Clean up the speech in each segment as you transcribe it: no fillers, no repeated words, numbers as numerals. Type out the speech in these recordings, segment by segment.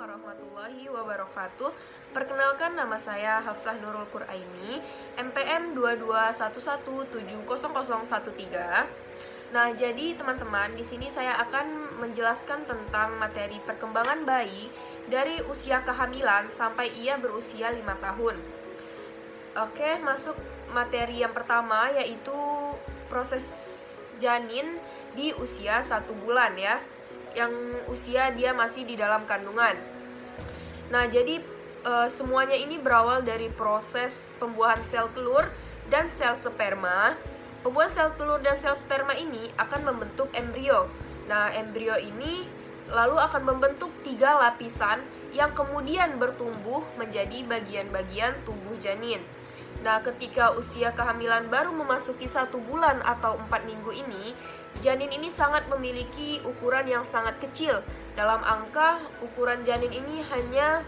warahmatullahi wabarakatuh. Perkenalkan, nama saya Hafsah Nurul Quraini, MPM 221170013. Nah, jadi teman-teman, di sini saya akan menjelaskan tentang materi perkembangan bayi dari usia kehamilan sampai ia berusia 5 tahun. Oke, masuk materi yang pertama, yaitu proses janin di usia 1 bulan ya, yang usia dia masih di dalam kandungan. Nah, jadi semuanya ini berawal dari proses pembuahan sel telur dan sel sperma. Pembuahan sel telur dan sel sperma ini akan membentuk embrio. Nah, embrio ini lalu akan membentuk 3 lapisan yang kemudian bertumbuh menjadi bagian-bagian tubuh janin. Nah, ketika usia kehamilan baru memasuki 1 bulan atau 4 minggu ini, janin ini sangat memiliki ukuran yang sangat kecil. Dalam angka, ukuran janin ini hanya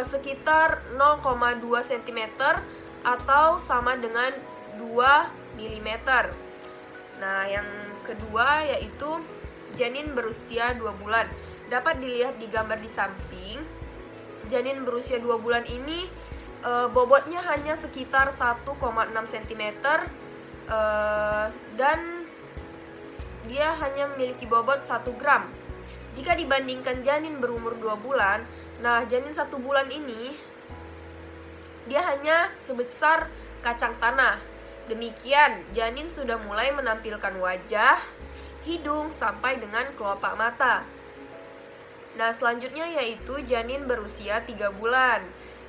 sekitar 0,2 cm atau sama dengan 2 mm. Nah, yang kedua yaitu janin berusia 2 bulan. Dapat dilihat di gambar di samping. Janin berusia 2 bulan ini bobotnya hanya sekitar 1,6 cm dan dia hanya memiliki bobot 1 gram. Jika dibandingkan janin berumur 2 bulan, nah janin 1 bulan ini dia hanya sebesar kacang tanah. Demikian, janin sudah mulai menampilkan wajah, hidung, sampai dengan kelopak mata. Nah, selanjutnya yaitu janin berusia 3 bulan.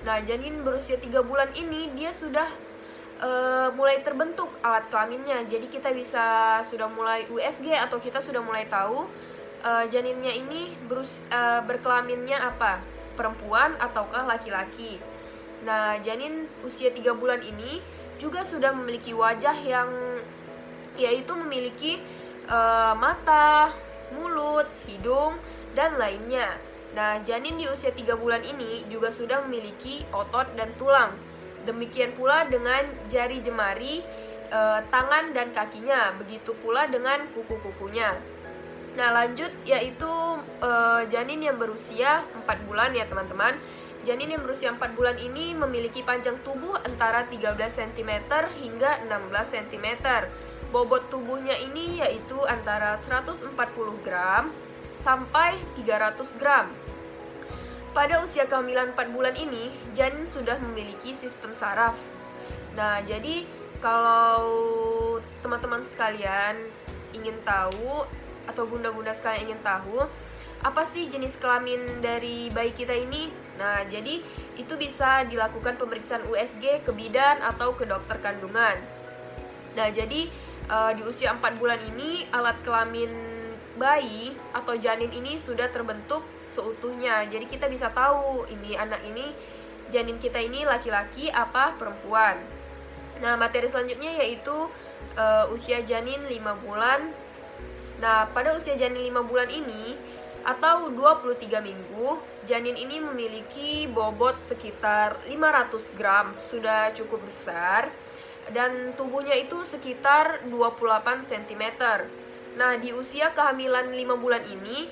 Nah, janin berusia 3 bulan ini dia sudah mulai terbentuk alat kelaminnya. Jadi kita sudah mulai USG atau kita sudah mulai tahu janinnya ini berkelaminnya apa, perempuan ataukah laki-laki. Nah, janin usia 3 bulan ini juga sudah memiliki wajah yang yaitu memiliki mata, mulut, hidung, dan lainnya. Nah, janin di usia 3 bulan ini juga sudah memiliki otot dan tulang. Demikian pula dengan jari jemari, tangan dan kakinya. Begitu pula dengan kuku-kukunya. Nah, lanjut yaitu janin yang berusia 4 bulan ya teman-teman. Janin yang berusia 4 bulan ini memiliki panjang tubuh antara 13 cm hingga 16 cm. Bobot tubuhnya ini yaitu antara 140 gram sampai 300 gram. Pada usia kehamilan 4 bulan ini, janin sudah memiliki sistem saraf. Nah, jadi kalau teman-teman sekalian ingin tahu atau bunda-bunda sekalian ingin tahu apa sih jenis kelamin dari bayi kita ini? Nah, jadi itu bisa dilakukan pemeriksaan USG ke bidan atau ke dokter kandungan. Nah, jadi di usia 4 bulan ini alat kelamin bayi atau janin ini sudah terbentuk seutuhnya. Jadi kita bisa tahu ini anak ini, janin kita ini laki-laki apa perempuan. Nah, materi selanjutnya yaitu usia janin 5 bulan. Nah, pada usia janin 5 bulan ini atau 23 minggu, janin ini memiliki bobot sekitar 500 gram, sudah cukup besar, dan tubuhnya itu sekitar 28 cm. Nah, di usia kehamilan 5 bulan ini,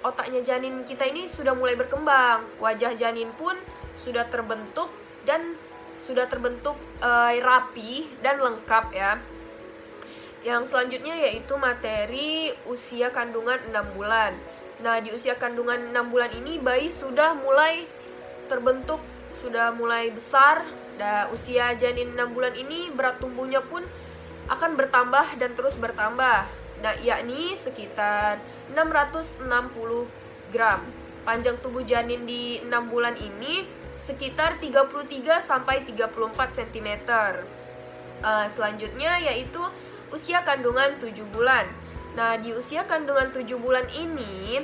otaknya janin kita ini sudah mulai berkembang. Wajah janin pun sudah terbentuk dan sudah terbentuk rapi dan lengkap ya. Yang selanjutnya yaitu materi usia kandungan 6 bulan. Nah, di usia kandungan 6 bulan ini bayi sudah mulai terbentuk, sudah mulai besar. Dan usia janin 6 bulan ini berat tubuhnya pun akan bertambah dan terus bertambah. Nah, yakni sekitar 660 gram. Panjang tubuh janin di 6 bulan ini sekitar 33 sampai 34 cm. Selanjutnya yaitu usia kandungan 7 bulan. Nah, di usia kandungan 7 bulan ini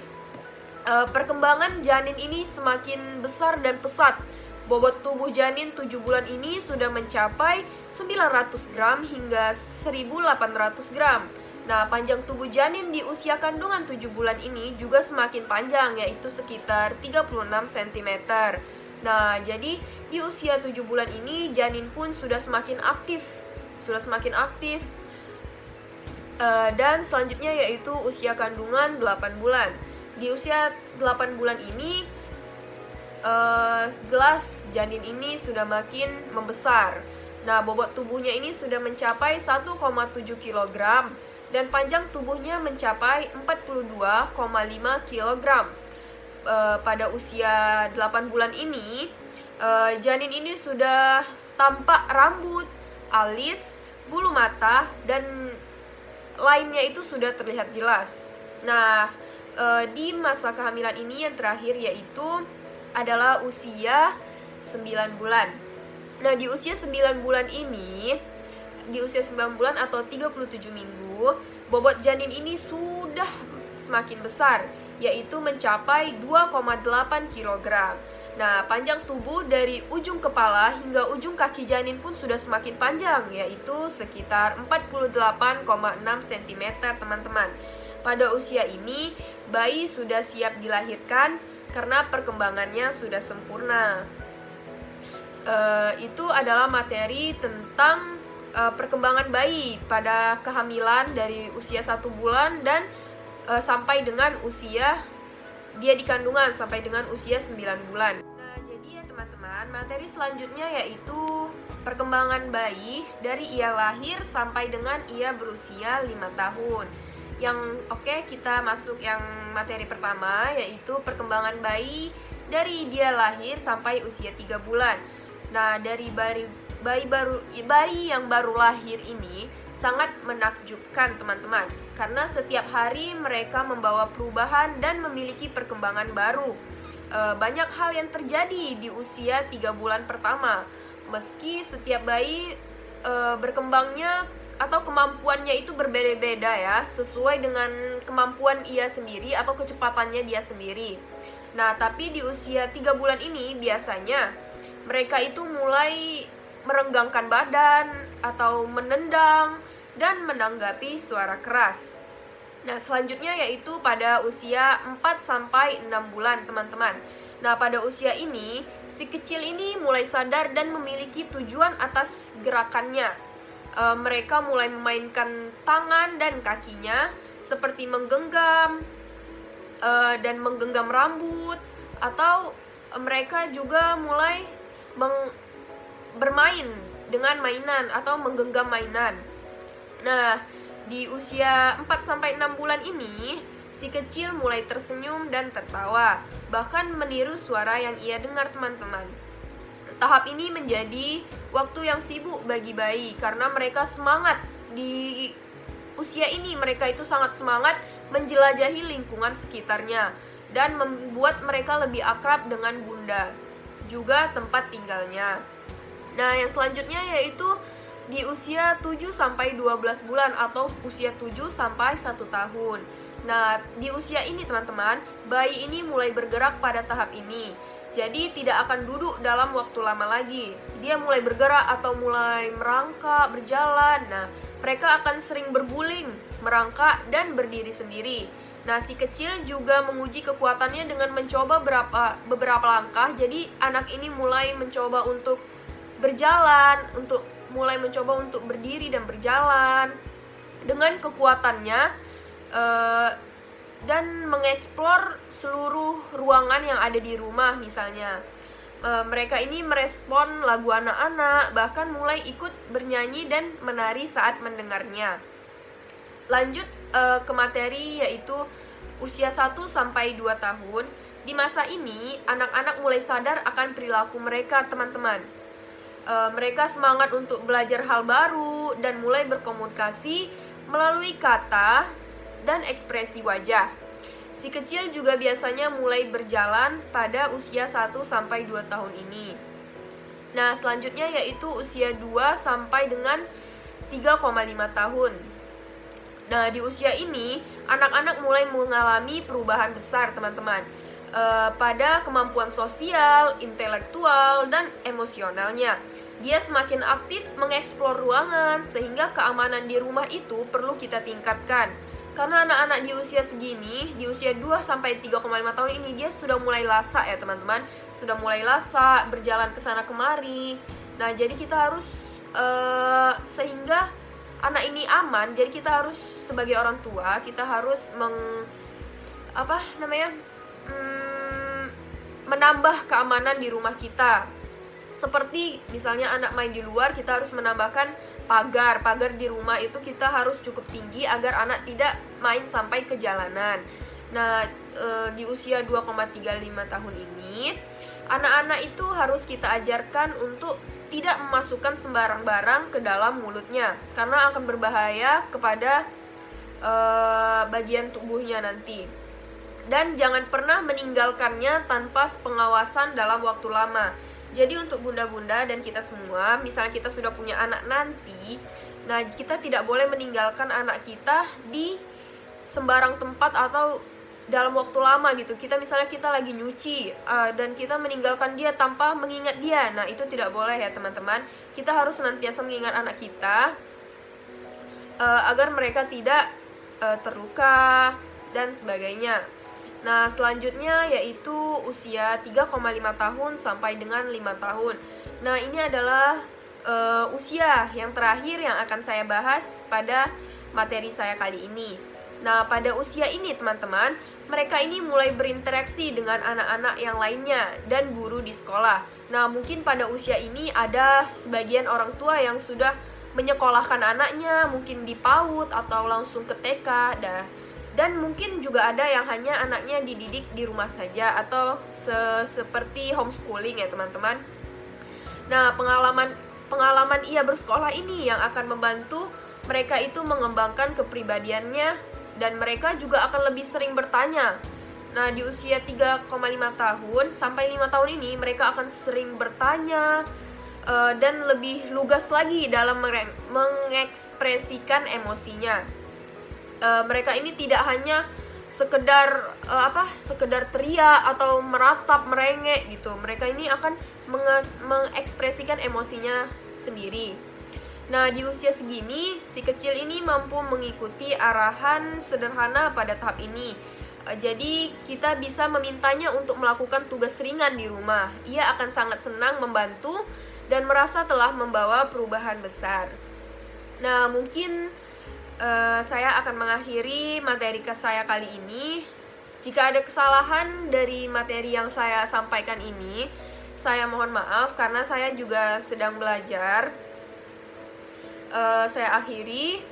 perkembangan janin ini semakin besar dan pesat. Bobot tubuh janin 7 bulan ini sudah mencapai 900 gram hingga 1800 gram. Nah, panjang tubuh janin di usia kandungan 7 bulan ini juga semakin panjang, yaitu sekitar 36 cm. Nah, jadi di usia 7 bulan ini janin pun sudah semakin aktif. Dan selanjutnya yaitu usia kandungan 8 bulan. Di usia 8 bulan ini jelas janin ini sudah makin membesar. Nah, bobot tubuhnya ini sudah mencapai 1,7 kg dan panjang tubuhnya mencapai 42,5 kg. Pada usia 8 bulan ini, janin ini sudah tampak rambut, alis, bulu mata, dan lainnya itu sudah terlihat jelas. Nah, di masa kehamilan ini yang terakhir yaitu adalah usia 9 bulan. Nah, di usia 9 bulan ini, di usia 9 bulan atau 37 minggu, bobot janin ini sudah semakin besar, yaitu mencapai 2,8 kg. Nah, panjang tubuh dari ujung kepala hingga ujung kaki janin pun sudah semakin panjang, yaitu sekitar 48,6 cm, teman-teman. Pada usia ini, bayi sudah siap dilahirkan karena perkembangannya sudah sempurna. Itu adalah materi tentang perkembangan bayi pada kehamilan dari usia 1 bulan dan sampai dengan usia dia di kandungan sampai dengan usia 9 bulan. Nah, jadi ya teman-teman, materi selanjutnya yaitu perkembangan bayi dari ia lahir sampai dengan ia berusia 5 tahun. Kita masuk yang materi pertama, yaitu perkembangan bayi dari dia lahir sampai usia 3 bulan. Nah, dari bayi yang baru lahir ini sangat menakjubkan, teman-teman, karena setiap hari mereka membawa perubahan dan memiliki perkembangan baru. Banyak hal yang terjadi di usia 3 bulan pertama. Meski setiap bayi berkembangnya atau kemampuannya itu berbeda-beda ya, sesuai dengan kemampuan ia sendiri atau kecepatannya dia sendiri. Nah, tapi di usia 3 bulan ini biasanya mereka itu mulai merenggangkan badan atau menendang dan menanggapi suara keras. Nah, selanjutnya yaitu pada usia 4-6 bulan, teman-teman. Nah, pada usia ini, si kecil ini mulai sadar dan memiliki tujuan atas gerakannya. Mereka mulai memainkan tangan dan kakinya seperti menggenggam dan menggenggam rambut, atau mereka juga mulai bermain dengan mainan atau menggenggam mainan. Nah, di usia 4-6 bulan ini, si kecil mulai tersenyum dan tertawa, bahkan meniru suara yang ia dengar, teman-teman. Tahap ini menjadi waktu yang sibuk bagi bayi karena mereka semangat. Di usia ini mereka itu sangat semangat menjelajahi lingkungan sekitarnya dan membuat mereka lebih akrab dengan bunda, juga tempat tinggalnya. Nah, yang selanjutnya yaitu di usia 7-12 bulan atau usia 7-1 tahun. Nah, di usia ini, teman-teman, bayi ini mulai bergerak pada tahap ini. Jadi tidak akan duduk dalam waktu lama lagi. Dia mulai bergerak atau mulai merangkak, berjalan. Nah, mereka akan sering berguling, merangkak, dan berdiri sendiri. Nah, si kecil juga menguji kekuatannya dengan mencoba beberapa langkah. Jadi anak ini mulai mencoba untuk berjalan, mulai mencoba untuk berdiri dan berjalan dengan kekuatannya, dan mengeksplor seluruh ruangan yang ada di rumah. Misalnya mereka ini merespon lagu anak-anak, bahkan mulai ikut bernyanyi dan menari saat mendengarnya. Lanjut ke materi yaitu usia 1-2 tahun. Di masa ini anak-anak mulai sadar akan perilaku mereka, teman-teman. Mereka semangat untuk belajar hal baru dan mulai berkomunikasi melalui kata dan ekspresi wajah. Si kecil juga biasanya mulai berjalan pada usia 1-2 tahun ini. Nah, selanjutnya yaitu usia 2 sampai dengan 3,5 tahun. Nah, di usia ini anak-anak mulai mengalami perubahan besar, teman-teman, pada kemampuan sosial, intelektual, dan emosionalnya. Dia semakin aktif mengeksplor ruangan, sehingga keamanan di rumah itu perlu kita tingkatkan. Karena anak-anak di usia segini, di usia 2-3,5 tahun ini, dia sudah mulai lasak ya, teman-teman. Sudah mulai lasak, berjalan ke sana kemari. Nah, jadi kita harus sehingga anak ini aman. Jadi kita harus sebagai orang tua, kita harus menambah keamanan di rumah kita. Seperti misalnya anak main di luar, kita harus menambahkan pagar di rumah itu kita harus cukup tinggi agar anak tidak main sampai ke jalanan. Nah, di usia 2,35 tahun ini, anak-anak itu harus kita ajarkan untuk tidak memasukkan sembarang barang ke dalam mulutnya, karena akan berbahaya kepada bagian tubuhnya nanti. Dan jangan pernah meninggalkannya tanpa pengawasan dalam waktu lama. Jadi untuk bunda-bunda dan kita semua, misalnya kita sudah punya anak nanti, nah kita tidak boleh meninggalkan anak kita di sembarang tempat atau dalam waktu lama gitu. Misalnya kita lagi nyuci dan kita meninggalkan dia tanpa mengingat dia. Nah itu tidak boleh ya teman-teman. Kita harus senantiasa mengingat anak kita agar mereka tidak terluka dan sebagainya. Nah selanjutnya yaitu usia 3,5 tahun sampai dengan 5 tahun. Nah ini adalah usia yang terakhir yang akan saya bahas pada materi saya kali ini. Nah pada usia ini teman-teman, mereka ini mulai berinteraksi dengan anak-anak yang lainnya dan guru di sekolah. Nah mungkin pada usia ini ada sebagian orang tua yang sudah menyekolahkan anaknya, mungkin di PAUD atau langsung ke TK. Dan mungkin juga ada yang hanya anaknya dididik di rumah saja atau seperti homeschooling ya teman-teman. Nah pengalaman ia bersekolah ini yang akan membantu mereka itu mengembangkan kepribadiannya, dan mereka juga akan lebih sering bertanya. Nah di usia 3,5 tahun sampai 5 tahun ini mereka akan sering bertanya dan lebih lugas lagi dalam mengekspresikan emosinya. Mereka ini tidak hanya sekedar teriak atau meratap, merengek gitu. Mereka ini akan mengekspresikan emosinya sendiri. Nah di usia segini, si kecil ini mampu mengikuti arahan sederhana pada tahap ini. Jadi kita bisa memintanya untuk melakukan tugas ringan di rumah. Ia akan sangat senang membantu dan merasa telah membawa perubahan besar. Nah mungkin saya akan mengakhiri materi saya kali ini. Jika ada kesalahan dari materi yang saya sampaikan ini, saya mohon maaf karena saya juga sedang belajar. Saya akhiri.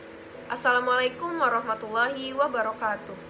Assalamualaikum warahmatullahi wabarakatuh.